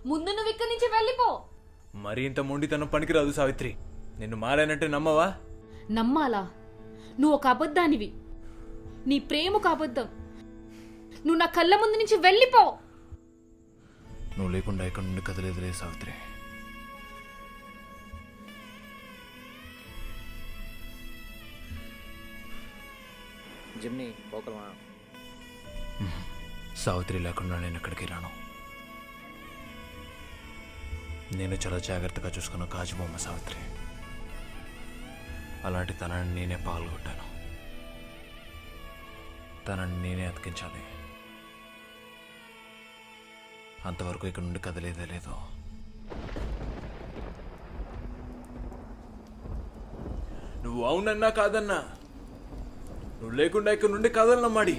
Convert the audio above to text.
ముందు నువ్వు ఇక్కడి నుంచి వెళ్ళిపో. మరి ఇంత మొండితనం పనికిరాదు సావిత్రి. నిన్ను మారానంటే నమ్మవా? నమ్మాలా? నువ్వు ఒక అబద్ధానివి. నీ ప్రేమ ఒక అబద్ధం. నువ్వు నా కళ్ళ ముందు నుంచి వెళ్ళిపో. నువ్వు లేకుండా ఇక్కడ నుండి కదలేదులే సావిత్రి. జిమ్ని పోకలమా? సావిత్రి లేకుండా నేను ఎక్కడికి రాను. నేను చాలా జాగ్రత్తగా చూసుకున్న కాజుబొమ్మ సావిత్రి. అలాంటి తనని నేనే పాల్గొట్టాను. తనని నేనే అతికించాలి. అంతవరకు ఇక్కడ నుండి కదలేదే లేదు. నువ్వు అవునన్నా కాదన్నా, నువ్వు లేకుండా ఇక్కడ నుండి కదలనమ్మాడి.